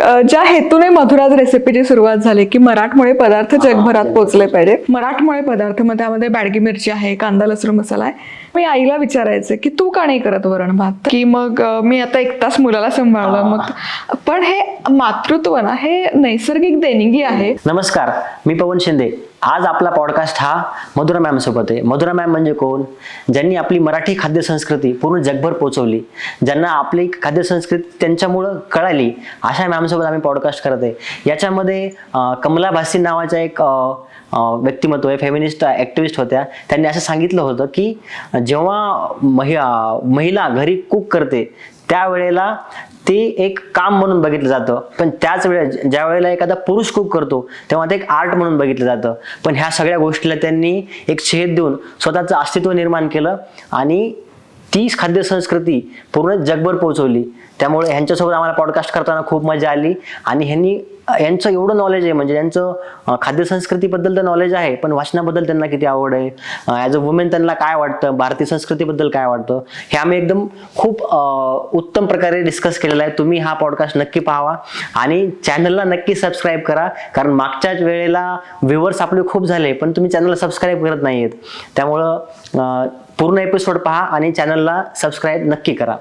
ज्या हेतूने मधुराज रेसिपीची सुरुवात झाली की मराठमोळे पदार्थ जगभरात पोहोचले पाहिजे. मराठमोळे पदार्थ मग त्यामध्ये बॅडगी मिरची आहे, कांदा लसूण मसाला आहे. मी आईला विचारायचे की तू का नाही करत वरण भात, की मग मी आता एकटाच मुलाला सांभाळलं. मग पण हे मातृत्व ना हे नैसर्गिक देणगी आहे. नमस्कार, मी पवन शिंदे. आज आपला पॉडकास्ट हा मधुरा मॅम सोबत आहे. मधुरा मॅम म्हणजे कोण? ज्यांनी आपली मराठी खाद्य संस्कृती पूर्ण जगभर पोहोचवली, ज्यांना आपली खाद्य संस्कृती त्यांच्यामुळं कळाली, अशा मॅम सोबत आम्ही पॉडकास्ट करत आहे. याच्यामध्ये कमला भासी नावाच्या एक व्यक्तिमत्व आहे, फेमिनिस्ट ॲक्टिव्हिस्ट होत्या. त्यांनी असं सांगितलं होतं की जेव्हा महिला घरी कुक करते त्यावेळेला ते एक काम म्हणून बघितलं जातं, पण त्याच वेळेस ज्या वेळेला एखादा पुरुष कुक करतो तेव्हा ते एक आर्ट म्हणून बघितलं जातं. पण ह्या सगळ्या गोष्टीला त्यांनी एक छेद देऊन स्वतःचं अस्तित्व निर्माण केलं आणि तीच खाद्य संस्कृती पूर्ण जगभर पोहोचवली. त्यामुळे ह्यांच्यासोबत आम्हाला पॉडकास्ट करताना खूप मजा आली. आणि यांचं एवढं नॉलेज आहे, म्हणजे यांचं खाद्य संस्कृतीबद्दल तर नॉलेज आहे, पण वाचनाबद्दल त्यांना किती आवड आहे, ॲज अ वुमेन त्यांना काय वाटतं, भारतीय संस्कृतीबद्दल काय वाटतं, हे आम्ही एकदम खूप उत्तम प्रकारे डिस्कस केलेलं आहे. तुम्ही हा पॉडकास्ट नक्की पाहावा आणि चॅनलला नक्की सबस्क्राईब करा, कारण मागच्याच वेळेला व्ह्यूवर्स आपले खूप झाले पण तुम्ही चॅनलला सबस्क्राईब करत नाही आहेत. त्यामुळं पूर्ण एपिसोड पहा आणि चॅनलला सबस्क्राईब नक्की करा.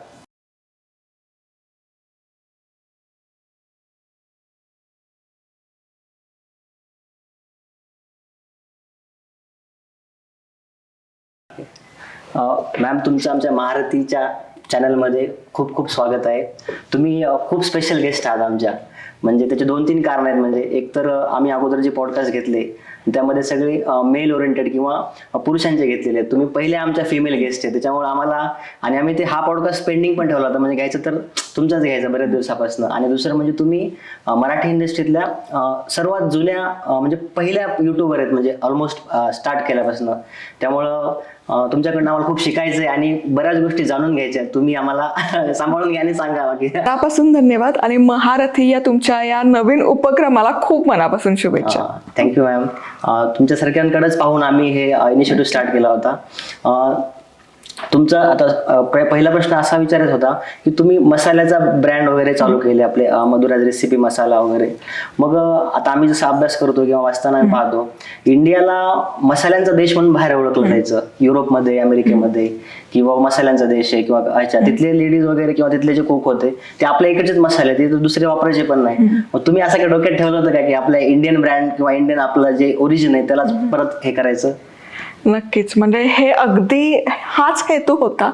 मॅम, तुमचं आमच्या महारथीच्या चॅनलमध्ये खूप खूप स्वागत आहे. तुम्ही खूप स्पेशल गेस्ट आहात आमच्या. म्हणजे त्याचे 2-3 कारण आहेत. म्हणजे एक तर आम्ही अगोदर जे पॉडकास्ट घेतले त्यामध्ये सगळे मेल ओरिएंटेड किंवा पुरुषांचे घेतलेले आहेत. तुम्ही पहिले आमच्या फिमेल गेस्ट आहे, त्याच्यामुळे आम्हाला आणि आम्ही हा पॉडकास्ट पेंडिंग पण ठेवला होता, म्हणजे घ्यायचं तर तुमचाच घ्यायचा बऱ्याच दिवसापासून. आणि दुसरं म्हणजे तुम्ही मराठी इंडस्ट्रीतल्या सर्वात जुन्या म्हणजे पहिल्या युट्यूबर आहेत, म्हणजे ऑलमोस्ट स्टार्ट केल्यापासून. त्यामुळं तुमच्याकडनं आम्हाला खूप शिकायचं आहे आणि बऱ्याच गोष्टी जाणून घ्यायच्या. तुम्ही आम्हाला सांभाळून घ्या आणि सांगा की. त्यापासून धन्यवाद आणि महारथी या तुमच्या या नवीन उपक्रमाला खूप मनापासून शुभेच्छा. Thank you ma'am. तुमच्यासारख्यांकडेच पाहून आम्ही हे इनिशिएटिव्ह स्टार्ट केला होता. तुमचा आता पहिला प्रश्न असा विचारत होता की तुम्ही मसाल्याचा ब्रँड वगैरे चालू केले, आपले मधुराज रेसिपी मसाला वगैरे. मग आता आम्ही जसा अभ्यास करतो किंवा वाचताना पाहतो, इंडियाला मसाल्यांचा देश म्हणून बाहेर ओळखलं जायचं. युरोपमध्ये, अमेरिकेमध्ये किंवा मसाल्यांचा देश आहे किंवा तिथले लेडीज वगैरे किंवा तिथले जे कुक होते ते आपल्या इकडचेच मसाले, ते दुसरे वापरायचे पण नाही. मग तुम्ही असं काय डोक्यात ठेवलं होतं का की आपल्या इंडियन ब्रँड किंवा इंडियन आपलं जे ओरिजिन आहे त्यालाच परत हे करायचं? नक्कीच, म्हणजे हे अगदी हाच हेतू होता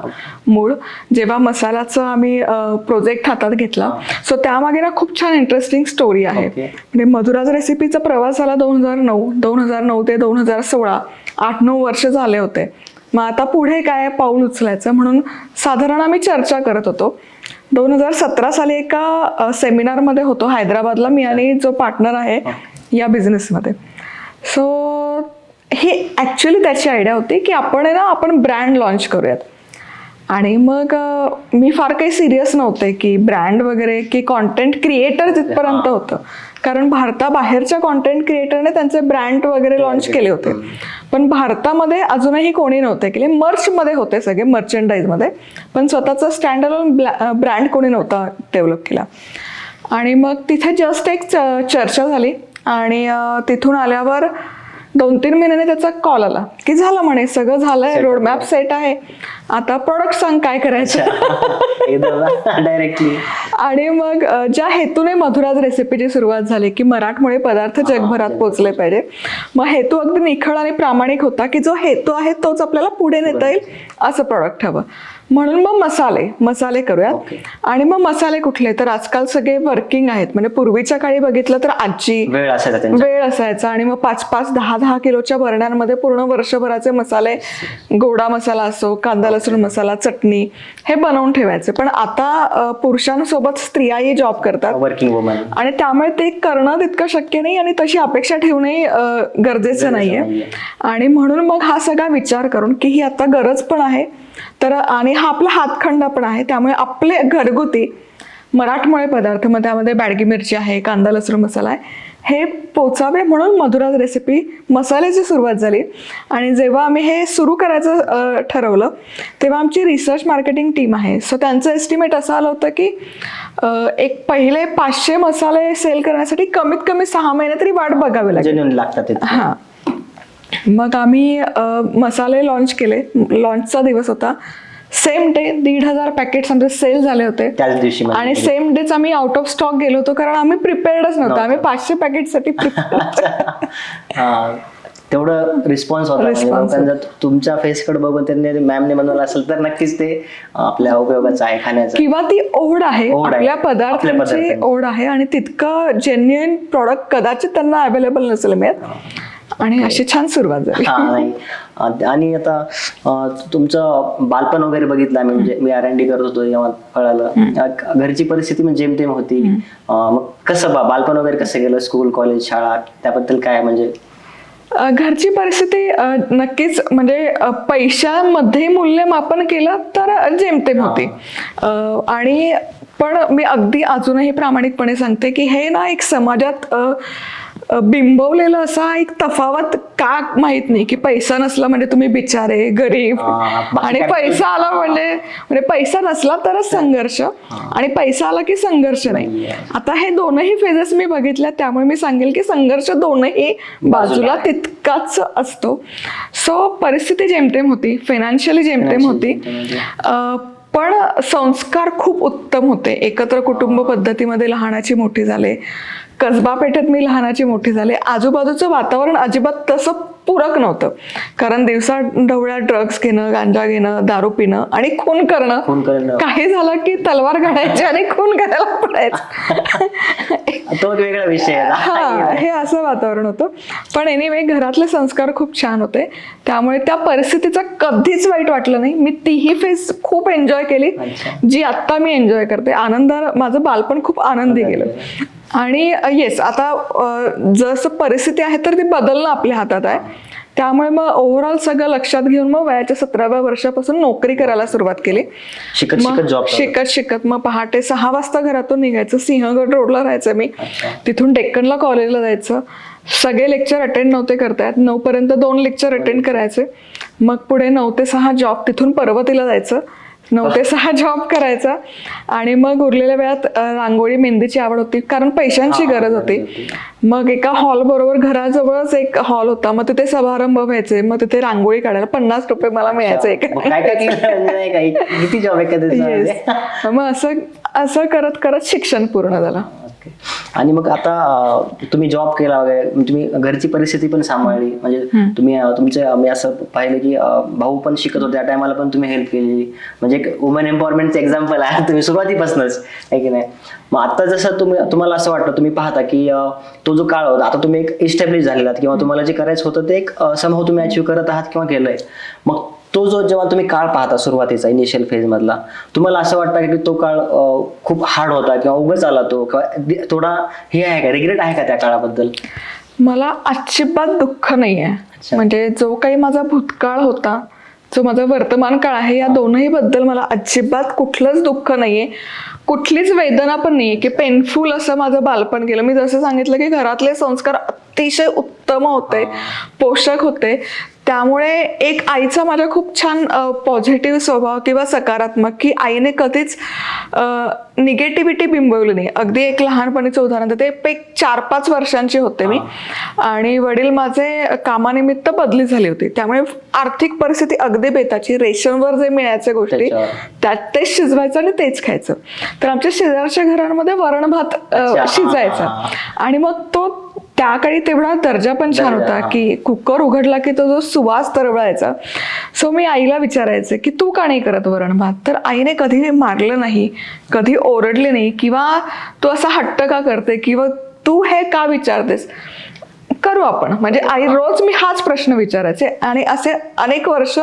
मूळ, जेव्हा मसाल्याचं आम्ही प्रोजेक्ट हातात घेतला. सो त्यामागे ना खूप छान इंटरेस्टिंग स्टोरी आहे. म्हणजे मधुराज रेसिपीचा प्रवास झाला 2009 ते 2016, 8-9 वर्ष झाले होते. मग आता पुढे काय पाऊल उचलायचं म्हणून साधारण आम्ही चर्चा करत होतो. 2017 साली एका सेमिनारमध्ये होतो हैदराबादला, मी आणि जो पार्टनर आहे या बिझनेसमध्ये. सो ही ॲक्च्युली त्याची आयडिया होती की आपण ब्रँड लॉन्च करूयात. आणि मग मी फार काही सिरियस नव्हते की ब्रँड वगैरे, की कॉन्टेंट क्रिएटर तिथपर्यंत होतं, कारण भारताबाहेरच्या कॉन्टेंट क्रिएटरने त्यांचे ब्रँड वगैरे लॉन्च केले होते. पण भारतामध्ये अजूनही कोणी नव्हते केले. मर्चमध्ये होते सगळे, मर्चंडाईजमध्ये, पण स्वतःचा स्टँड अलोन ब्रँड कोणी नव्हता डेव्हलप केला. आणि मग तिथे जस्ट एक चर्चा झाली आणि तिथून आल्यावर 2-3 महिन्याने त्याचा कॉल आला की झालं म्हणे, सगळं झालंय, रोडमॅप सेट आहे, आता प्रोडक्ट सांग काय करायचं. डायरेक्टली. आणि मग ज्या हेतूने मधुराज रेसिपीची सुरुवात झाली की मराठमोळे पदार्थ जगभरात पोहोचले पाहिजे, मग हेतू अगदी निखळ आणि प्रामाणिक होता की जो हेतू आहे तोच आपल्याला पुढे नेता येईल असं प्रोडक्ट हवं. म्हणून मग मसाले करूयात. आणि मग मसाले कुठले, तर आजकाल सगळे वर्किंग आहेत. म्हणजे पूर्वीच्या काळी बघितलं तर आजी वेळ असायचा आणि मग 5-5, 10-10 किलोच्या भरण्यांमध्ये पूर्ण वर्षभराचे मसाले, गोडा मसाला असो, कांदा लसूण मसाला, चटणी, हे बनवून ठेवायचे. पण आता पुरुषांसोबत स्त्रियाही जॉब करतात, वर्किंग वुमन, आणि त्यामुळे ते करणं तितकं शक्य नाही आणि तशी अपेक्षा ठेवणंही गरजेचं नाहीये. आणि म्हणून मग हा सगळा विचार करून की ही आता गरज पण आहे तर, आणि हा आपला हातखंडा पण आहे, त्यामुळे आपले घरगुती मराठमोळे पदार्थ, मग त्यामध्ये बॅडगी मिरची आहे, कांदा लसूण मसाला आहे, हे पोचावे म्हणून मधुराज रेसिपी मसाल्याची सुरुवात झाली. आणि जेव्हा आम्ही हे सुरू करायचं ठरवलं तेव्हा आमची रिसर्च मार्केटिंग टीम आहे, सो त्यांचं एस्टिमेट असं आलं होतं की एक पहिले 500 मसाले सेल करण्यासाठी कमीत कमी 6 महिने तरी वाट बघावी लागेल. जेन्युइन लागतात. हां, मग आम्ही मसाले लॉन्च केले. लॉन्चचा दिवस होता, सेम डे 1,500 पॅकेट्स आमचे सेल झाले होते त्याच दिवशी आणि सेम डेच आम्ही आउट ऑफ स्टॉक गेलो होतो, कारण आम्ही प्रिपेअर्डच नव्हतो. आम्ही 500 पॅकेटसाठी तेवढं रिस्पॉन्स होता. लोकांना तुमच्या फेसकडे बघून त्यांनी मॅमने बनवलं असेल तर नक्कीच ते आपल्या उपयोगाचं आहे, खाण्याचं, किंवा ती ओढ आहे, आपल्या पदार्थांची ओढ आहे आणि तितकं जेन्युइन प्रॉडक्ट कदाचित त्यांना अवेलेबल नसेल मिळत. आणि अशी छान सुरुवात झाली. आणि आता तुमचं बालपण वगैरे बघितलं आम्ही, म्हणजे मी R&D करत होतो तेव्हा कळालं घरची परिस्थिती म्हणजे जेमतेम होती. मग कसं बालपण वगैरे कसं गेलं, स्कूल कॉलेज शाळा, त्याबद्दल काय म्हणजे? घरची परिस्थिती नक्कीच म्हणजे पैशामध्ये मूल्यमापन केलं तर जेमतेम होती. आणि पण मी अगदी अजूनही प्रामाणिकपणे सांगते की हे ना एक समाजात बिंबवलेलं असा एक तफावत का माहित नाही की पैसा नसला म्हणजे तुम्ही बिचारे गरीब, आणि पैसा आला म्हणजे पैसा नसला तरच संघर्ष, आणि पैसा आला की संघर्ष नाही. आता हे दोनही फेजेस मी बघितल्या, त्यामुळे मी सांगेल की संघर्ष दोनही बाजूला तितकाच असतो. सो परिस्थिती जेमतेम होती, फायनान्शियली जेमतेम होती, पण संस्कार खूप उत्तम होते. एकत्र कुटुंब पद्धतीमध्ये लहानाची मोठी झाले, कसबा पेठेत मी लहानाची मोठी झाले. आजूबाजूचं वातावरण अजिबात तसं पूरक नव्हतं, कारण दिवसा ढवळ्या ड्रग्स घेणं, गांजा घेणं, दारू पिणं आणि खून करणं, काही झालं की तलवार काढायची आणि खून करायला पडायचं. तो वेगळा विषय आहे. हे असं वातावरण होतं. पण एनिवे घरातले संस्कार खूप छान होते, त्यामुळे त्या परिस्थितीचं कधीच वाईट वाटलं नाही. मी तीही फेज खूप एन्जॉय केली, जी आत्ता मी एन्जॉय करते. माझं बालपण खूप आनंदी गेलं. आणि येस, आता जसं परिस्थिती आहे तर ती बदलणं आपल्या हातात आहे. त्यामुळे मग ओव्हरऑल सगळं लक्षात घेऊन मग वयाच्या 17व्या वर्षापासून नोकरी करायला सुरुवात केली. शिकत मग पहाटे 6 वाजता घरातून निघायचं. सिंहगड रोडला राहायचं मी, तिथून डेक्कनला कॉलेजला जायचं. सगळे लेक्चर अटेंड नव्हते करतायत, 9 पर्यंत 2 लेक्चर अटेंड करायचे. मग पुढे 9 ते 6 जॉब, तिथून पर्वतीला जायचं, 9 ते 6 जॉब करायचा. आणि मग उरलेल्या वेळात रांगोळी मेहंदीची आवड होती, कारण पैशांची गरज होती. मग एका हॉल बरोबर घराजवळच एक हॉल होता, मग तिथे समारंभ व्हायचे, मग तिथे रांगोळी काढायला 50 रुपये मला मिळायचे. मग असं करत करत शिक्षण पूर्ण झालं. आणि मग आता तुम्ही जॉब केला वगैरे, तुम्ही घरची परिस्थिती पण सांभाळली, म्हणजे तुम्ही मी असं पाहिलं की भाऊ पण शिकत होते त्या टायमाला, पण तुम्ही हेल्प केली. म्हणजे एक वुमन एम्पॉवरमेंटचं एक्झाम्पल आहे तुम्ही सुरुवातीपासूनच, आहे की नाही? मग आता जसं तुम्हाला असं वाटतं, तुम्ही पाहता की तो जो काळ होता, आता तुम्ही एक इस्टॅब्लिश झालेला किंवा तुम्हाला जे करायचं होतं ते एक समहाऊ तुम्ही अचीव्ह करत आहात किंवा केलंय. मग तो जेव्हा तुम्ही काळ पाहता सुरुवातीचा इनिशियल फेज मधला, तुम्हाला असं वाटतं की तो काळ खूप हार्ड होता किंवा उगाच आला तो, किंवा थोडा हे आहे का, रिग्रेट आहे का त्या काळाबद्दल? मला अजिबात दुःख नाही आहे. म्हणजे जो काही माझा भूतकाळ होता, जो माझा वर्तमान काळ आहे, या दोनही बद्दल मला अजिबात कुठलंच दुःख नाहीये, कुठलीच वेदना पण नाहीये की पेनफुल असं माझं बालपण गेलं. मी जसं सांगितलं की घरातले संस्कार अतिशय उत्तम होते, पोषक होते. त्यामुळे एक आईचा माझ्या खूप छान पॉझिटिव्ह स्वभाव किंवा सकारात्मक, की आईने कधीच निगेटिव्हिटी बिंबवली नाही. अगदी एक लहानपणीचं उदाहरण देते. एक 4-5 वर्षांची होते मी, आणि वडील माझे कामानिमित्त बदली झाली होती. त्यामुळे आर्थिक परिस्थिती अगदी बेताची. रेशनवर जे मिळायच्या गोष्टी त्यात तेच शिजवायचं आणि तेच खायचं. तर आमच्या शेजारच्या घरांमध्ये वरण भात शिजायचा, आणि मग तो त्या काळी तेवढा दर्जा पण छान होता की कुकर उघडला की तो जो सुवास तरवळायचा. सो मी आईला विचारायचे की तू का नाही करत वरण भात? तर आईने कधी मारलं नाही, कधी ओरडले नाही, किंवा तू असा हट्ट का करते, किंवा तू हे का विचारतेस, करू आपण. म्हणजे आई रोज मी हाच प्रश्न विचारायचे, आणि असे अनेक वर्ष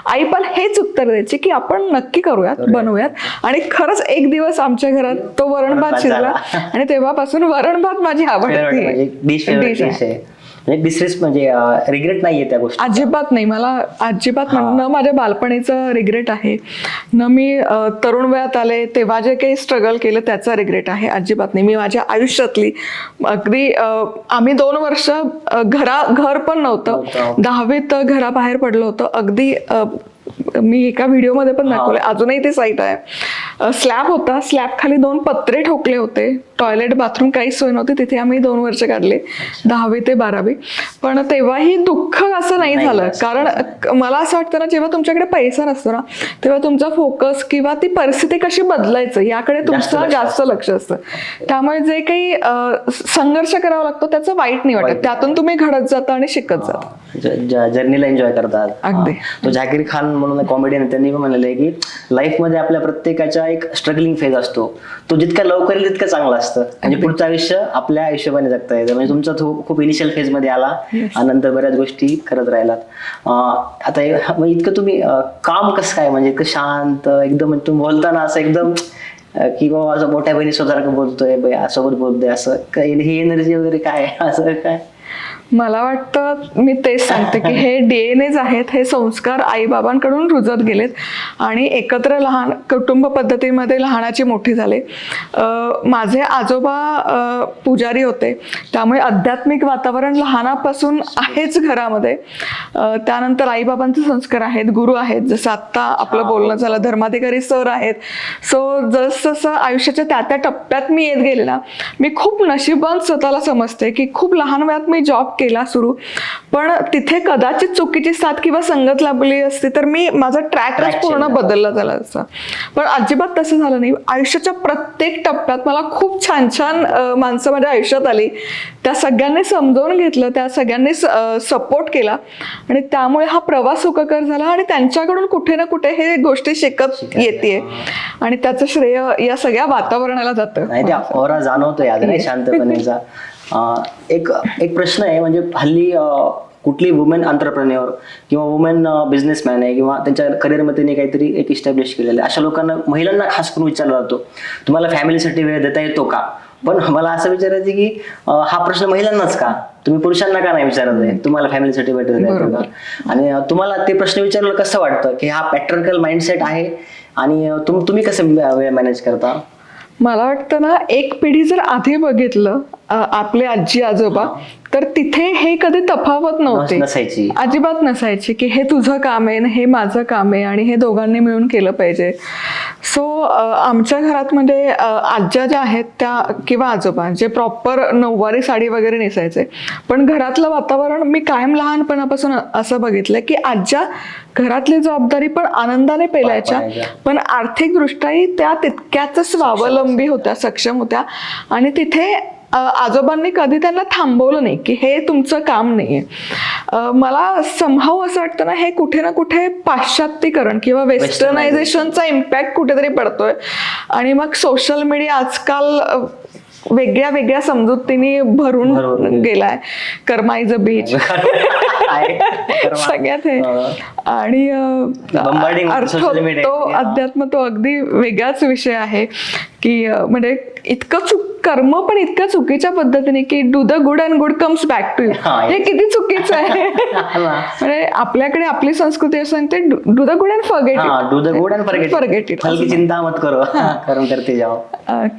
आई पण हेच उत्तर द्यायची की आपण नक्की करूयात, बनवूयात. आणि खरंच एक दिवस आमच्या घरात तो वरण भात शिजला, आणि तेव्हापासून वरण भात माझी आवडती डिश आहे. म्हणजे डिस्रेस म्हणजे रिग्रेट नाहीये त्या गोष्टी. अजिबात नाही. मला अजिबात न माझ्या बालपणीचं रिग्रेट आहे, न मी तरुण वयात आले तेव्हा जे काही स्ट्रगल केलं त्याचा रिग्रेट आहे. अजिबात नाही. मी माझ्या आयुष्यातली अगदी आम्ही 2 वर्ष घर पण नव्हतं, 10वीत घराबाहेर पडलो होतं. अगदी मी एका व्हिडिओमध्ये पण दाखवले, अजूनही ते साईट आहे. स्लॅब होता, स्लॅब खाली 2 पत्रे ठोकले होते, टॉयलेट बाथरूम काहीच सोय नव्हती. तिथे आम्ही 2 वर्ष काढले, 10वी ते 12वी. पण तेव्हाही दुःख असं नाही झालं, कारण मला असं वाटतं ना, जेव्हा तुमच्याकडे पैसा नसतो ना, तेव्हा तुमचा फोकस किंवा ती परिस्थिती कशी बदलायचं याकडे तुमचं जास्त लक्ष असतं. त्यामुळे जे काही संघर्ष करावा लागतो त्याचं वाईट नाही वाटत. त्यातून तुम्ही घडत जाता आणि शिकत जाता, जर्नीला एन्जॉय करतात. अगदी. तो झाकीर खान म्हणून कॉमेडियन, त्यांनी पण म्हणलेलं आहे की लाईफमध्ये आपल्या प्रत्येकाच्या एक स्ट्रगलिंग फेज असतो, तो जितका लवकर येईल तितकं चांगलं असतं. म्हणजे पुढचं आयुष्य आपल्या आयुष्याने जगता येतं. म्हणजे तुमचा तो खूप इनिशियल फेज मध्ये आला आणि नंतर बऱ्याच गोष्टी करत राहिलात. आता इतकं तुम्ही काम कसं काय, म्हणजे इतकं शांत एकदम, तुम्ही बोलताना असं एकदम की बाबा असं मोठ्या बहिणीसारखं बोलतोय, सोबत बोलतोय, असं काय ही एनर्जी वगैरे काय, असं काय? मला वाटतं मी तेच सांगते की हे DNAच आहेत, हे संस्कार आईबाबांकडून रुजत गेलेत आणि एकत्र लहान कुटुंब पद्धतीमध्ये लहानाची मोठी झाले. माझे आजोबा पुजारी होते, त्यामुळे आध्यात्मिक वातावरण लहानापासून आहेच घरामध्ये. त्यानंतर आईबाबांचे संस्कार आहेत, गुरु आहेत, जसं आत्ता आपलं बोलणं झालं, धर्माधिकारी सर आहेत. सो जसं आयुष्याच्या त्या टप्प्यात मी येत गेले ना, मी खूप नशिबान स्वतःला समजते की खूप लहान वयात मी जॉब केला सुरू, पण तिथे कदाचित चुकीची साथ किंवा संगत लाभली असती तर मी माझा ट्रॅकच पूर्ण बदलला झाला असता. पण अजिबात तसं झालं नाही. आयुष्याच्या प्रत्येक टप्प्यात मला खूप छान छान माणसं माझ्या आयुष्यात आली, त्या सगळ्यांनी समजावून घेतलं, त्या सगळ्यांनी सपोर्ट केला आणि त्यामुळे हा प्रवास सुखकर झाला आणि त्यांच्याकडून कुठे ना कुठे हे गोष्टी शिकत येते आणि त्याचं श्रेय या सगळ्या वातावरणाला जातं. नाही, त्या ओरा जाणवतोय आज नाही शांतपणेचा. एक प्रश्न आहे, म्हणजे हल्ली कुठली वुमेन एंटरप्रेन्योर किंवा वुमेन बिझनेसमॅन आहे किंवा त्यांच्या करिअरमध्ये त्यांनी काहीतरी एक इस्टॅब्लिश केलेलं आहे, अशा लोकांना, महिलांना खास करून विचारला जातो, तुम्हाला फॅमिलीसाठी वेळ देता येतो का? पण मला असं विचारायचं की हा प्रश्न महिलांनाच का, तुम्ही पुरुषांना का नाही विचारत आहे, तुम्हाला फॅमिलीसाठी वेळ देता येतो का? आणि तुम्हाला ते प्रश्न विचारलं कसं वाटतं की हा पॅट्रिकल माइंडसेट आहे आणि तुम्ही कसं वेळ मॅनेज करता? मला वाटतं ना, एक पिढी जर आधी बघितलं आपले आजी आजोबा, तर तिथे हे कधी तफावत नव्हती, अजिबात नसायची की हे तुझं काम आहे, हे माझं काम आहे आणि हे दोघांनी मिळून केलं पाहिजे. सो आमच्या घरात म्हणजे आज्या ज्या आहेत त्या किंवा आजोबा जे प्रॉपर नऊवारी साडी वगैरे नेसायचे, पण घरातलं वातावरण मी कायम लहानपणापासून असं बघितलं की आज्या घरातली जबाबदारी पण आनंदाने पेलायच्या, पण आर्थिकदृष्ट्याही त्या तितक्याच स्वावलंबी होत्या, सक्षम होत्या. आणि तिथे आजोबांनी कधी त्यांना थांबवलं नाही की हे तुमचं काम नाहीये. मला समहाव असं वाटतं ना, हे कुठे ना कुठे पाश्चात्तीकरण किंवा वेस्टर्नायझेशनचा इम्पॅक्ट कुठेतरी पडतोय आणि मग सोशल मीडिया आजकाल वेगळ्या वेगळ्या समजुतीने भरून गेलाय. कर्मा इज अ बीच सगळ्यात हे, आणि अर्थ तो अध्यात्म तो अगदी वेगळाच विषय आहे की म्हणजे इतकं कर्म पण इतक्या चुकीच्या पद्धतीने की do the good and good comes back to you, हे किती चुकीचं आहे. म्हणजे आपल्याकडे आपली संस्कृती असं सांगते do the good and forget it, do the good and forget it, हलकी चिंता मत करो, कर्म करते जाओ.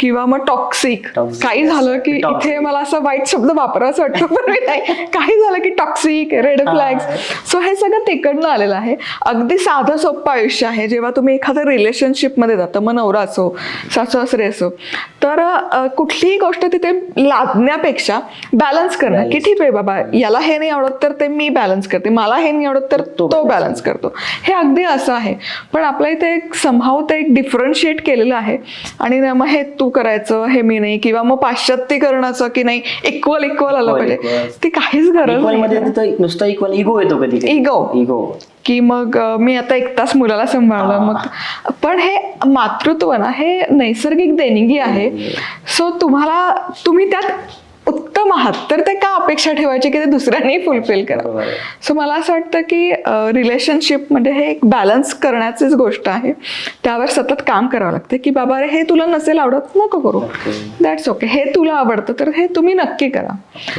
किंवा मग टॉक्सिक, काही झालं की इथे मला असा वाईट शब्द वापरायचा वाटतो पण मी नाही, काही झालं की टॉक्सिक, रेड फ्लॅग्स. सो हे सगळं तिकडनं आलेलं आहे. अगदी साधं सोपं आयुष्य आहे. जेव्हा तुम्ही एखाद्या रिलेशनशिपमध्ये जाता, मग नवरा असो सासू सासरे असो, तर कुठलीही गोष्ट तिथे लादण्यापेक्षा बॅलन्स करणं की ठीक आहे बाबा, याला हे नाही आवडत तर ते मी बॅलन्स करते, मला हे नाही आवडत तर तो बॅलन्स करतो, हे अगदी असं आहे. पण आपल्या इथे एक समहाव ते एक डिफरन्शिएट केलेलं आहे आणि मग हे तू करायचं हे मी नाही, किंवा मग पाश्चात्तीकरणाचं की नाही इक्वल आलं पाहिजे, ती काहीच गरज नाही. नुसतं इक्वल इगो येतो कधी, इगो की मग मी आता 1 तास मुलाला सांभाळलं मग. पण हे मातृत्व ना, हे नैसर्गिक देणगी आहे. सो तुम्ही त्यात उत्तम काम आहात तर ते का अपेक्षा ठेवायची की ते दुसऱ्यांनी फुलफिल करा. बरोबर आहे. सो मला असं वाटतं की रिलेशनशिप म्हणजे हे एक बॅलन्स करण्याचीच गोष्ट आहे. त्यावर सतत काम करावं लागतं की बाबा रे हे तुला नसेल आवडत नको करू, दॅट्स ओके. हे तुला आवडतं तर हे तुम्ही नक्की करा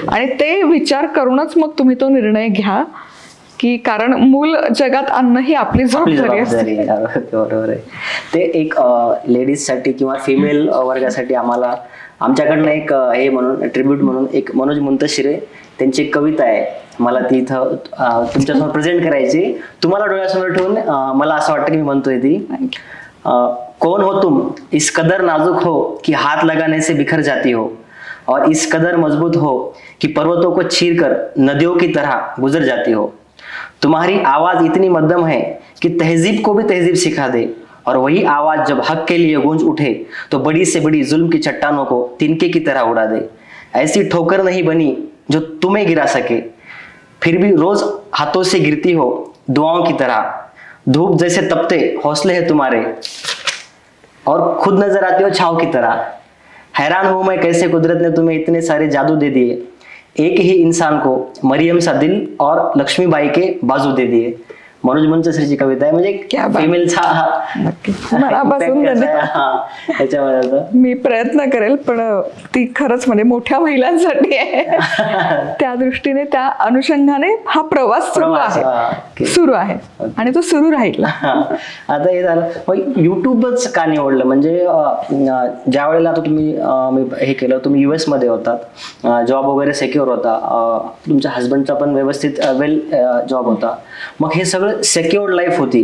आणि ते विचार करूनच मग तुम्ही तो निर्णय घ्या की कारण मूल जगात आणणं ही आपली जबाबदारी असते. बरोबर आहे. ते एक लेडीजसाठी किंवा फिमेल वर्गासाठी आमच्याकडनं एक हे म्हणून ट्रिब्यूट म्हणून एक मनोज मुंतशिरे त्यांची एक कविता आहे, मला ती इथं तुमच्यासमोर प्रेझेंट करायची. तुम्हाला डोळ्यासमोर ठेवून मला असं वाटतं की मी म्हणतोय ती. कौन हो तुम इस कदर नाजुक हो कि हाथ लगाने से बिखर जाती हो, और इस कदर मजबूत हो कि पर्वतों को चीर कर नदियों की तरह गुजर जाती हो. तुम्हारी आवाज इतनी मध्यम है कि तहजीब को भी तहजीब सिखा दे, और वही आवाज जब हक के लिए गूंज उठे तो बड़ी से बड़ी जुल्म की चट्टानों को तिनके की तरह उड़ा दे. ऐसी ठोकर नहीं बनी जो तुम्हें गिरा सके, फिर भी रोज हाथों से गिरती हो दुआओं की तरह. धूप जैसे तपते हौसले हैं तुम्हारे, और खुद नजर आते हो छाव की तरह. हैरान हूं मैं कैसे कुदरत ने तुम्हें इतने सारे जादू दे दिए, एक ही इंसान को मरियम सा दिल और लक्ष्मीबाई के बाजू दे दिए. मनोज मुंतशिरेची कविता आहे. म्हणजे फिमेलचा त्याच्यामध्ये मी प्रयत्न करेल पण ती खरंच म्हणजे मोठ्या महिलांसाठी आहे. त्या दृष्टीने त्या अनुषंगाने हा प्रवास सुरू आहे आणि तो सुरू राहील. आता हे झालं, मग युट्यूबच का निवडलं? म्हणजे ज्या वेळेला आता तुम्ही हे केलं, तुम्ही US मध्ये होतात, जॉब वगैरे सेक्युअर होता, तुमच्या हस्बंडचा पण व्यवस्थित वेल जॉब होता, मग हे सगळं सेक्युअर्ड लाईफ होती,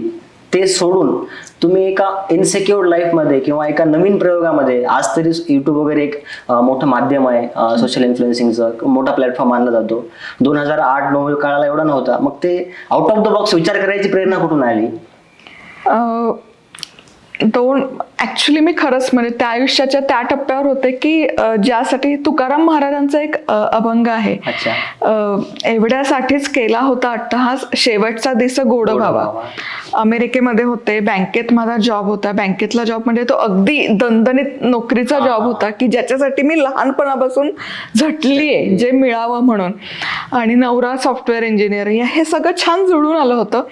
ते सोडून तुम्ही एका इनसेक्युअर्ड लाईफ मध्ये किंवा एका नवीन प्रयोगामध्ये, आज तरी युट्यूब वगैरे एक मोठं माध्यम आहे, सोशल इन्फ्लुएन्सिंगचं मोठा प्लॅटफॉर्म मानला जातो. 2008-9 काळाला एवढा नव्हता. मग ते आउट ऑफ द बॉक्स विचार करायची प्रेरणा कुठून आली? ऍक्च्युली मी खरंच म्हणजे त्या आयुष्याच्या त्या टप्प्यावर होते की ज्यासाठी तुकाराम महाराजांचा एक अभंग आहे, एवढ्यासाठीच केला होता अट्टहास शेवटचा दिस गोड व्हावा. अमेरिकेमध्ये होते, बँकेत माझा जॉब होता. बँकेतला जॉब म्हणजे तो अगदी दणदणीत नोकरीचा जॉब होता की ज्याच्यासाठी मी लहानपणापासून झटली आहे, जे मिळावं म्हणून. आणि नवरा सॉफ्टवेअर इंजिनियर, हे सगळं छान जुळून आलं होतं.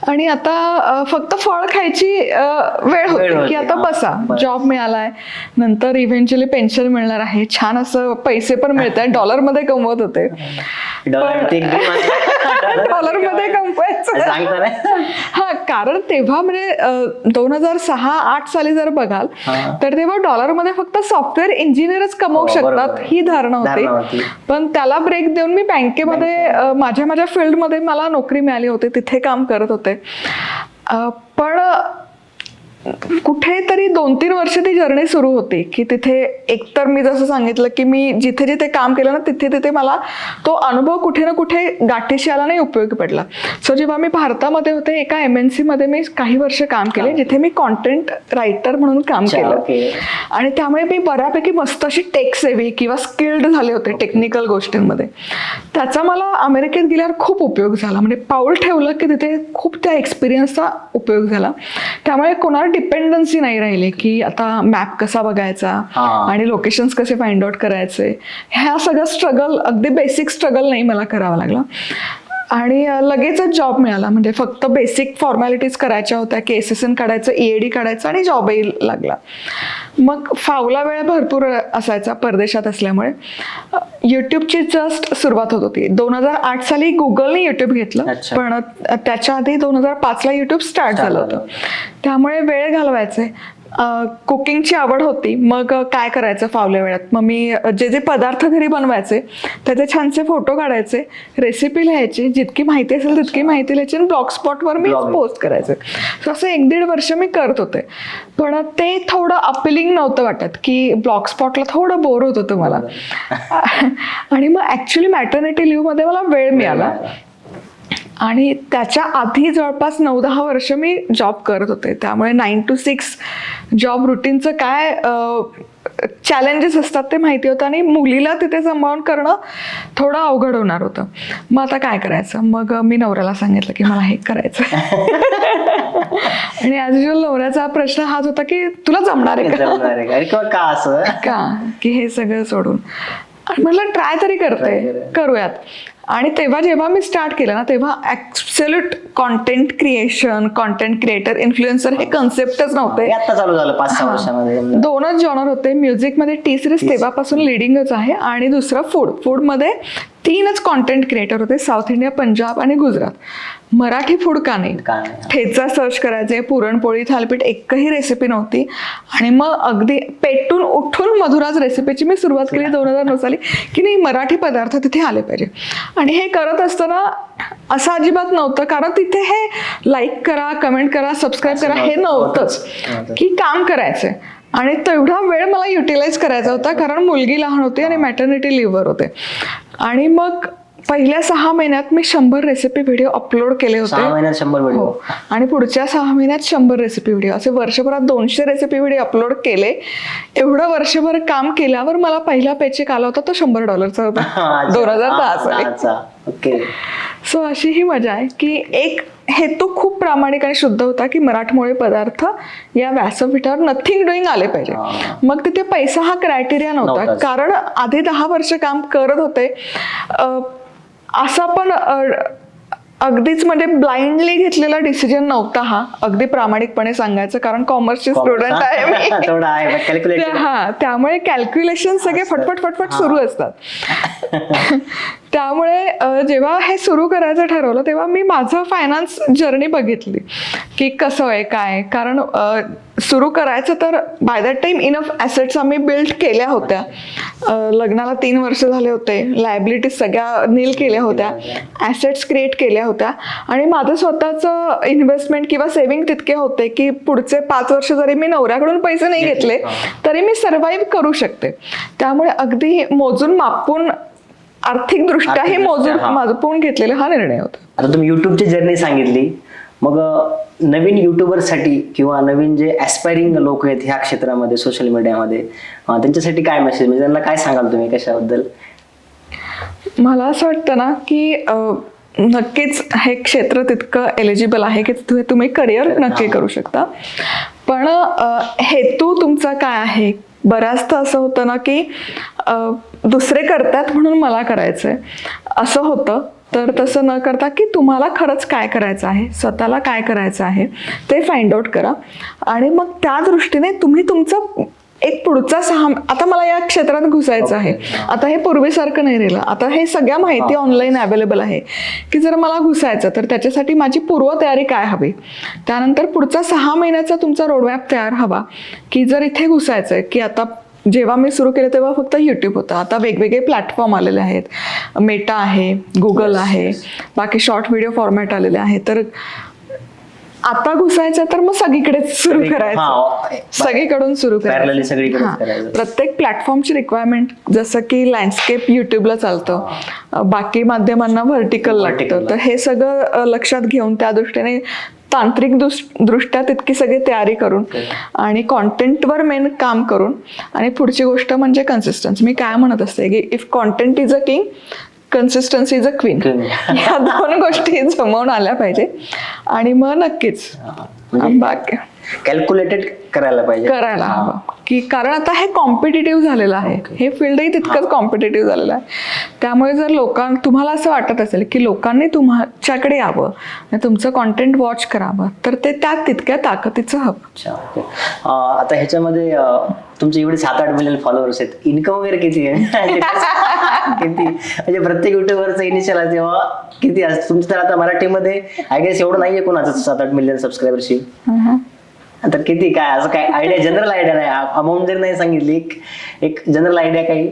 आणि आता फक्त फळ खायची वेळ होती की आता बसा, जॉब मिळालाय, नंतर इव्हेंच्युअली पेन्शन मिळणार आहे, छान असं पैसे पण मिळत आहे. डॉलरमध्ये कमवत होते, डॉलरमध्ये कमवायचं. हा, कारण तेव्हा म्हणजे 2006-08 साली जर बघाल तर तेव्हा डॉलरमध्ये फक्त सॉफ्टवेअर इंजिनियरच कमवू शकतात ही धारणा होती. पण त्याला ब्रेक देऊन मी बँकेमध्ये माझ्या फील्डमध्ये मला नोकरी मिळाली होती, तिथे काम करत होते. पण कुठेतरी 2-3 वर्ष ती जर्नी सुरू होती की तिथे एकतर मी जसं सांगितलं की मी जिथे जिथे काम केलं ना तिथे मला तो अनुभव कुठे ना कुठे गाठीशी आला नाही, उपयोगी पडला. सो जेव्हा मी भारतामध्ये होते, एका MNC मध्ये मी काही वर्ष काम केले, जिथे मी कॉन्टेंट रायटर म्हणून काम केलं. आणि त्यामुळे मी बऱ्यापैकी मस्त अशी टेक सेवी किंवा स्किल्ड झाले होते टेक्निकल गोष्टींमध्ये. त्याचा मला अमेरिकेत गेल्यावर खूप उपयोग झाला. म्हणजे पाऊल ठेवलं की तिथे खूप त्या एक्सपिरियन्सचा उपयोग झाला. त्यामुळे कोणाला डिपेंडन्सी नाही राहिली की आता मॅप कसा बघायचा आणि लोकेशन्स कसे फाइंड आउट करायचे. ह्या सगळं स्ट्रगल, अगदी बेसिक स्ट्रगल नाही मला करावा लागला. आणि लगेचच जॉब मिळाला. म्हणजे फक्त बेसिक फॉर्मॅलिटीज करायच्या होत्या की SSN काढायचं, EAD काढायचं आणि जॉबही लागला. मग फावला वेळ भरपूर असायचा परदेशात असल्यामुळे. युट्यूबची जस्ट सुरुवात होत होती. 2008 साली गुगलने युट्यूब घेतलं, पण त्याच्या आधी 2005ला युट्यूब स्टार्ट झालं होतं. त्यामुळे वेळ घालवायचे. कुकिंगची आवड होती, मग काय करायचं फावल्या वेळात. मग मी जे पदार्थ घरी बनवायचे त्याचे छानसे फोटो काढायचे, रेसिपी लिहायची, जितकी माहिती असेल तितकी माहिती लिहायची आणि ब्लॉग स्पॉटवर मी पोस्ट करायचे. सो असं 1-1.5 वर्ष मी करत होते. पण ते थोडं अपिलिंग नव्हतं वाटत की ब्लॉग स्पॉटला थोडं बोर होत होतं मला. आणि मग ऍक्च्युली मॅटर्निटी लिव्हमध्ये मला वेळ मिळाला. आणि त्याच्या आधी जवळपास 9-10 वर्ष मी जॉब करत होते. त्यामुळे 9 to 6 जॉब रुटीनचं काय चॅलेंजेस असतात ते माहिती होतं. आणि मुलीला तिथे सांभाळून करणं थोडं अवघड होणार होतं. मग आता काय करायचं? मग मी नवऱ्याला सांगितलं की मला हे करायचं. आणि ॲज युजल नवऱ्याचा प्रश्न हाच होता की तुला जमणार आहे का, की हे सगळं सोडून. आणि म्हटलं ट्राय तरी करूयात. आणि तेव्हा जेव्हा मी स्टार्ट केलं ना तेव्हा absolute content creation, content creator, influencer हे कन्सेप्टच नव्हते. हे आता चालू झालं 5-6 वर्षामध्ये. दोनच जॉनर होते. म्युझिकमध्ये टी सिरीज तेव्हापासून लिडिंगच आहे आणि दुसरं फूडमध्ये 3च कॉन्टेंट क्रिएटर होते, साऊथ इंडिया, पंजाब आणि गुजरात. मराठी फूड का नाही? ठेचा सर्च करायचे, पुरणपोळी, थालपीठ, एकही रेसिपी नव्हती. आणि मग अगदी पेटून उठून मधुराज रेसिपीची मी सुरुवात केली 2009 साली, की नाही मराठी पदार्थ तिथे आले पाहिजे. आणि हे करत असताना असं अजिबात नव्हतं, कारण तिथे हे लाईक करा, कमेंट करा, सबस्क्राईब करा हे नव्हतंच, की काम करायचंय. आणि तेवढा वेळ मला युटिलाइज करायचा होता, कारण मुलगी लहान होती आणि मॅटर्निटी लिव्हवर होते. आणि मग पहिल्या 6 महिन्यात मी 100 रेसिपी व्हिडिओ अपलोड केले होते. 6 महिन्यात 100 व्हिडिओ. आणि पुढच्या 6 महिन्यात 100 रेसिपी व्हिडिओ, असे वर्षभरात 200 रेसिपी व्हिडिओ अपलोड केले. एवढं वर्षभर काम केल्यावर मला पहिला पेचेक आला होता, तो $100 होता 2010 साली. ओके. सो अशी ही मजा आहे की एक हेतू खूप प्रामाणिक आणि शुद्ध होता की मराठमोळे पदार्थ या व्यासपीठावर नथिंग डुईंग आले पाहिजे. मग तिथे पैसा हा क्रायटेरिया नव्हता, कारण आधी 10 वर्ष काम करत होते. असा पण अगदीच म्हणजे ब्लाइंडली घेतलेला डिसिजन नव्हता हा, अगदी प्रामाणिकपणे सांगायचं, कारण कॉमर्सची स्टुडंट आहे मी. त्यामुळे कॅल्क्युलेशन सगळे फटफट सुरू असतात. त्यामुळे जेव्हा हे सुरू करायचं ठरवलं तेव्हा मी माझं फायनान्स जर्नी बघितली की कसं आहे काय. कारण सुरू करायचं तर by that time enough assets आम्ही बिल्ड केल्या होत्या. लग्नाला 3 वर्ष झाले होते, लायबिलिटीज सगळ्या नील केल्या होत्या, ॲसेट्स क्रिएट केल्या होत्या. आणि माझं स्वतःचं इन्व्हेस्टमेंट किंवा सेव्हिंग तितके होते की पुढचे 5 वर्ष जरी मी नवऱ्याकडून पैसे नाही घेतले तरी मी सर्व्हाइव्ह करू शकते. त्यामुळे अगदी मोजून मापून आर्थिकदृष्ट्याही मापून घेतलेला हा निर्णय होता. आता तुम्ही युट्यूबची जर्नी सांगितली, मग नवीन युट्यूबरसाठी किंवा नवीन जे ॲस्पायरिंग लोक आहेत ह्या क्षेत्रामध्ये, सोशल मीडियामध्ये, त्यांच्यासाठी काय मेसेज, म्हणजे त्यांना काय सांगाल तुम्ही कशाबद्दल? मला असं वाटतं ना की नक्कीच हे क्षेत्र तितकं एलिजिबल आहे की तुम्ही करिअर नक्की करू शकता. पण हेतू तुमचा काय आहे? बऱ्याचदा असं होतं ना की दुसरे करतात म्हणून मला करायचंय असं होतं. तर तसं न करता की तुम्हाला खरंच काय करायचं आहे, स्वतःला काय करायचं आहे ते फाइंड आउट करा. आणि मग त्या दृष्टीने तुम्ही तुमचं एक पुढचा आता मला या क्षेत्रात घुसायचं आहे, आता हे पूर्वीसारखं नाही राहिलं, आता हे सगळ्या माहिती ऑनलाईन अवेलेबल आहे की जर मला घुसायचं तर त्याच्यासाठी माझी पूर्वतयारी काय हवी. त्यानंतर पुढचा 6 महिन्याचा तुमचा रोडमॅप तयार हवा की जर इथे घुसायचं आहे की आता जेव्हा मी सुरू केलं तेव्हा फक्त यूट्यूब होतं, आता वेगवेगळे प्लॅटफॉर्म आलेले आहेत, मेटा आहे, गुगल आहे, बाकी शॉर्ट व्हिडिओ फॉर्मॅट आलेले आहेत. तर आता घुसायचं तर मग सगळीकडेच सुरू करायचं, सगळीकडून सुरू करायचं. प्रत्येक प्लॅटफॉर्मची रिक्वायरमेंट, जसं की लँडस्केप युट्यूबला चालतं, बाकी माध्यमांना व्हर्टिकल लागतं, तर हे सगळं लक्षात घेऊन त्या दृष्टीने तांत्रिक दृष्ट्या तितकी सगळी तयारी करून आणि कॉन्टेंटवर मेन काम करून. आणि पुढची गोष्ट म्हणजे कन्सिस्टन्सी. मी काय म्हणत असते की if content is a king, consistency is a queen. या 2 गोष्टी जमवून आल्या पाहिजे आणि मग नक्कीच बाकी कॅल्क्युलेटेड करायला हवं की, कारण आता हे कॉम्पिटिटिव्ह झालेलं आहे, हे फील्डही तितकंच कॉम्पिटिटिव्ह झालेलं आहे. त्यामुळे जर तुम्हाला असं वाटत असेल की लोकांनी तुमच्याकडे यावं, तुमचं कॉन्टेंट वॉच करावं, तर ते त्यात तितक्या ताकदीचं हवं. आता ह्याच्यामध्ये तुमचे एवढे 7-8 मिलियन फॉलोअर्स आहेत, इन्कम वगैरे किती आहे? किती म्हणजे प्रत्येक युट्यूबरचं इनिशियल तेव्हा किती असतं तुमचं? तर आता मराठीमध्ये आय गेस एवढं नाहीये कोणाचं 7-8 मिलियन सबस्क्रायबरशिप. आता किती काय असं काय आयडिया, जनरल आयडिया नाही, अमाऊंट जर नाही सांगितली, एक जनरल आयडिया काही?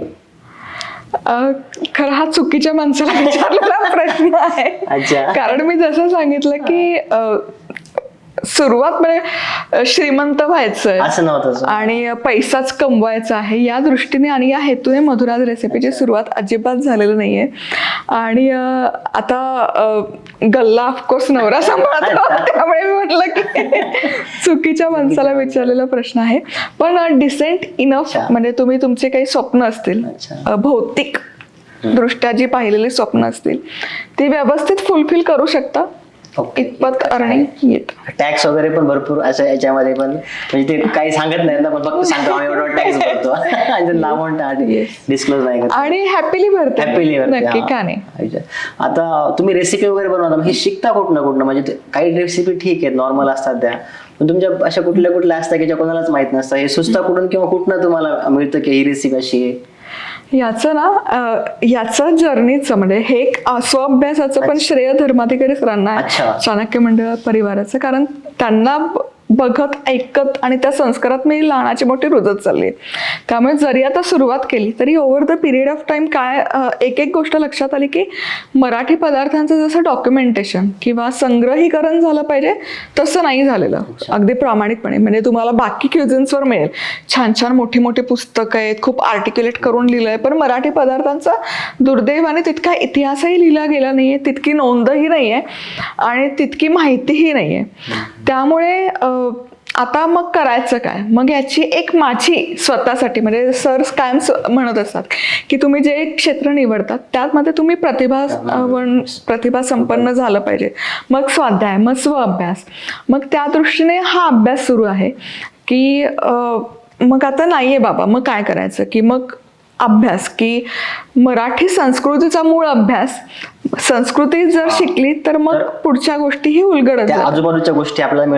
खरं हा चुकीच्या माणसाला विचारलेला प्रश्न आहे. कारण मी जसं सांगितलं की सुरुवात म्हणजे श्रीमंत व्हायचंय आणि पैसाच कमवायचा आहे या दृष्टीने आणि या हेतूने मधुराज रेसिपीची सुरुवात अजिबात झालेली नाहीये. आणि आता गल्ला ऑफकोर्स नवरा सांभाळतो, त्यामुळे मी म्हटलं की चुकीच्या माणसाला विचारलेला प्रश्न आहे. पण डिसेंट इनफ, म्हणजे तुम्ही तुमचे काही स्वप्न असतील, भौतिक दृष्ट्या जी पाहिलेली स्वप्न असतील ती व्यवस्थित फुलफिल करू शकता. Okay. इतपत अर्निंग येतं. टॅक्स वगैरे पण भरपूर असं याच्यामध्ये पण, म्हणजे ते काही सांगत नाही ना, पण फक्त सांगतो आम्ही एवढा टॅक्स भरतो आणि अमाऊंट डिस्क्लोज नाही करत. आणि हॅपीली भरते. हॅपीली नक्की का नाही. आता तुम्ही रेसिपी वगैरे बनवता, मग हे शिकता कुठनं कुठनं, म्हणजे काही रेसिपी ठीक आहेत नॉर्मल असतात त्या, पण तुमच्या अशा कुठल्या कुठल्या असतात की ज्या कोणालाच माहित नसतं, हे सुचता कुठून किंवा कुठनं तुम्हाला मिळतं की ही रेसिपी अशी आहे? याचं ना याचं जर्नीचं म्हणजे हे एक स्वअभ्यासाचं पण श्रेय धर्माधिकारी सरांना आहे, अच्छा. चाणक्य मंडळ परिवाराचं. कारण त्यांना बघत ऐकत आणि त्या संस्कारात मी लहानाची मोठी रुजत चालली. त्यामुळे जरी आता सुरुवात केली तरी over the period of time काय एक एक गोष्ट लक्षात आली की मराठी पदार्थांचं जसं डॉक्युमेंटेशन किंवा संग्रहीकरण झालं पाहिजे तसं नाही झालेलं अगदी प्रामाणिकपणे. म्हणजे तुम्हाला बाकी क्युझिन्सवर मिळेल छान छान मोठी मोठी पुस्तकं आहेत, खूप आर्टिक्युलेट करून लिहिलंय, पण मराठी पदार्थांचा दुर्दैवाने तितका इतिहासही लिहिला गेला नाहीये, तितकी नोंदही नाहीये आणि तितकी माहितीही नाहीये. त्यामुळे आता मग करायचं काय, मग याची एक माझी स्वतःसाठी म्हणजे सर कायम म्हणत असतात की तुम्ही जे क्षेत्र निवडतात त्यामध्ये तुम्ही प्रतिभा संपन्न झालं पाहिजे. मग स्वाध्याय, मग स्वअभ्यास, मग त्या दृष्टीने हा अभ्यास सुरू आहे की मग आता नाहीये बाबा, मग काय करायचं की मग अभ्यास की मराठी संस्कृतीचा मूळ अभ्यास, संस्कृती जर शिकली तर मग पुढच्या गोष्टीही उलगडत जातात, आजूबाजूच्या गोष्टी आपल्याला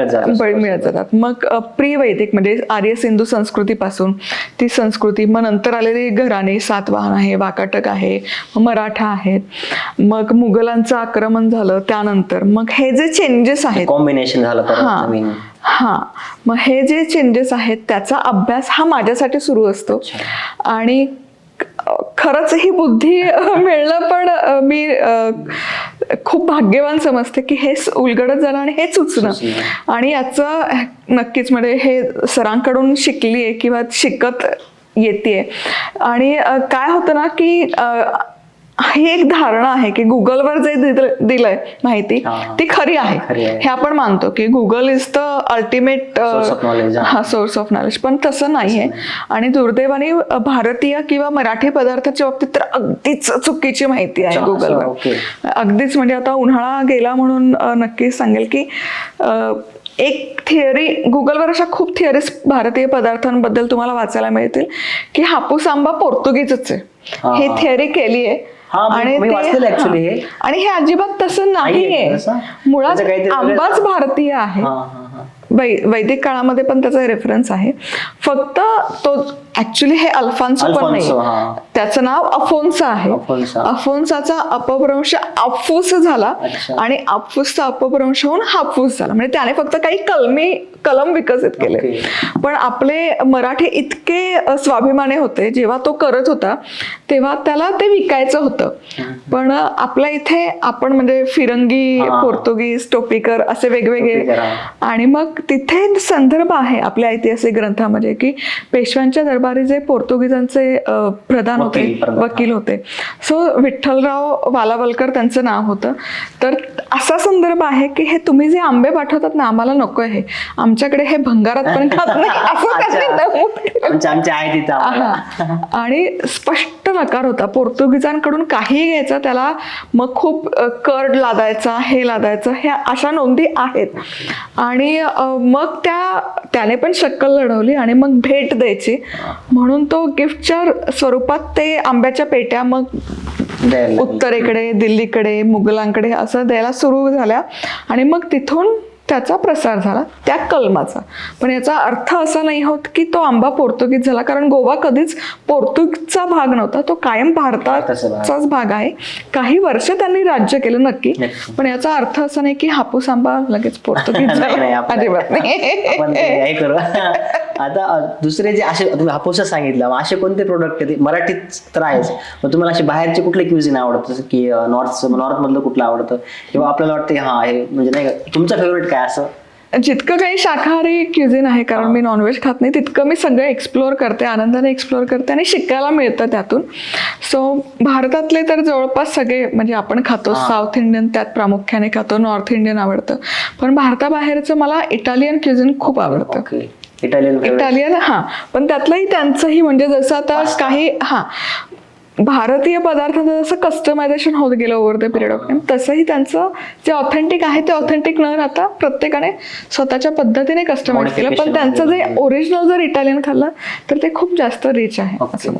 मिळत जातात. मग प्री वैदिक म्हणजे आर्य सिंधू संस्कृतीपासून ती संस्कृती, मग नंतर आलेली घराणे, सातवाहन आहे, वाकाटक आहे, मराठा आहेत, मग मुघलांचं आक्रमण झालं त्यानंतर, मग हे जे चेंजेस आहेत कॉम्बिनेशन झालं. हा मग हे जे चेंजेस आहेत त्याचा अभ्यास हा माझ्यासाठी सुरू असतो. आणि खरंच ही बुद्धी मिळणं पण मी खूप भाग्यवान समजते की हे उलगडत झालं आणि हे सुचणं. आणि याचं नक्कीच म्हणजे हे सरांकडून शिकली आहे किंवा शिकत येते. आणि काय होतं ना की ही एक धारणा आहे की गुगलवर जे दिलंय माहिती ती खरी आहे, हे आपण मानतो की Google is the ultimate source of knowledge, पण तसं नाहीये. आणि दुर्दैवाने भारतीय किंवा मराठी पदार्थाच्या बाबतीत तर अगदीच चुकीची माहिती आहे गुगलवर, अगदीच. म्हणजे आता उन्हाळा गेला म्हणून नक्कीच सांगेल की एक थिअरी गुगलवर, अशा खूप थिअरीज भारतीय पदार्थांबद्दल तुम्हाला वाचायला मिळतील की हापूस आंबा पोर्तुगीजच आहे, हे थिअरी केली आहे. आणि हे अजिबात तसं नाहीये, मुळात आंबाच भारतीय आहे. वैदिक काळामध्ये पण त्याचा रेफरन्स आहे, फक्त तो ऍक्च्युली हे अल्फान्सो पण नाही, त्याचं नाव अफोन्सा आहे. अफोन्साचा अपभ्रंश अफूस झाला आणि अफूसचा अपभ्रंश होऊन हापूस झाला. म्हणजे त्याने फक्त काही कलम विकसित केले. पण आपले मराठी इतके स्वाभिमानी होते, जेव्हा तो करत होता तेव्हा त्याला ते विकायचं होतं. पण आपल्या इथे आपण म्हणजे फिरंगी, पोर्तुगीज, टोपीकर असे वेगवेगळे, आणि मग तिथे संदर्भ आहे आपल्या ऐतिहासिक ग्रंथामध्ये की पेशव्यांच्या दरबारी जे पोर्तुगीजांचे प्रधान होते, वकील होते, सो विठ्ठलराव वालावलकर त्यांचं नाव होतं. तर असा संदर्भ आहे की हे तुम्ही जे आंबे पाठवतात ना, आम्हाला नको आहे, आमच्याकडे हे भंगारात पण खात नाही आणि स्पष्ट नकार होता. पोर्तुगीजांकडून काही घ्यायचं त्याला मग खूप कर लादायचा, हे लादायचं, हे अशा नोंदी आहेत. आणि मग त्याने पण शक्कल लढवली आणि मग भेट द्यायची म्हणून तो गिफ्टच्या स्वरूपात ते आंब्याच्या पेट्या मग उत्तरेकडे, दिल्लीकडे, मुघलांकडे असं द्यायला सुरू झाल्या. आणि मग तिथून त्याचा प्रसार झाला त्या कलमाचा. पण याचा अर्थ असा नाही होत की तो आंबा पोर्तुगीज झाला, कारण गोवा कधीच पोर्तुगीजचा भाग नव्हता, तो कायम भारताचाच भाग आहे. काही वर्ष त्यांनी राज्य केलं नक्की, पण याचा अर्थ असा नाही की हापूस आंबा लगेच पोर्तुगीज झाला, अजिबात नाही. आता दुसरे जे असे तुम्ही हापूस सांगितलं, असे कोणते प्रोडक्ट आहेत मराठीत तर आहेच, मग तुम्हाला असे बाहेरचे कुठले क्युझिन आवडतं, जसं की नॉर्थ मधलं कुठलं आवडतं, किंवा आपल्याला वाटतं हा हे म्हणजे नाही का तुमचं फेवरेट काय असं? जितकं काही शाकाहारी क्युझिन आहे, कारण मी नॉनव्हेज खात नाही, तितकं मी सगळं एक्सप्लोअर करते, आनंदाने एक्सप्लोअर करते आणि शिकायला मिळतं त्यातून. सो भारतातले तर जवळपास सगळे म्हणजे आपण खातो, साऊथ इंडियन त्यात प्रामुख्याने खातो, नॉर्थ इंडियन आवडतं, पण भारताबाहेरचं मला इटालियन क्युझिन खूप आवडतं. इटालियन पण त्यातलंही त्यांचंही म्हणजे जसं आता काही भारतीय पदार्थांचं जसं कस्टमायझेशन होत गेलं over the period of time, तसंही त्यांचं जे ऑथेंटिक आहे ते ऑथेंटिक न राहता प्रत्येकाने स्वतःच्या पद्धतीने कस्टमाइज केलं, पण त्यांचं जे ओरिजिनल जर इटालियन खाल्लं तर ते खूप जास्त रिच आहे असं.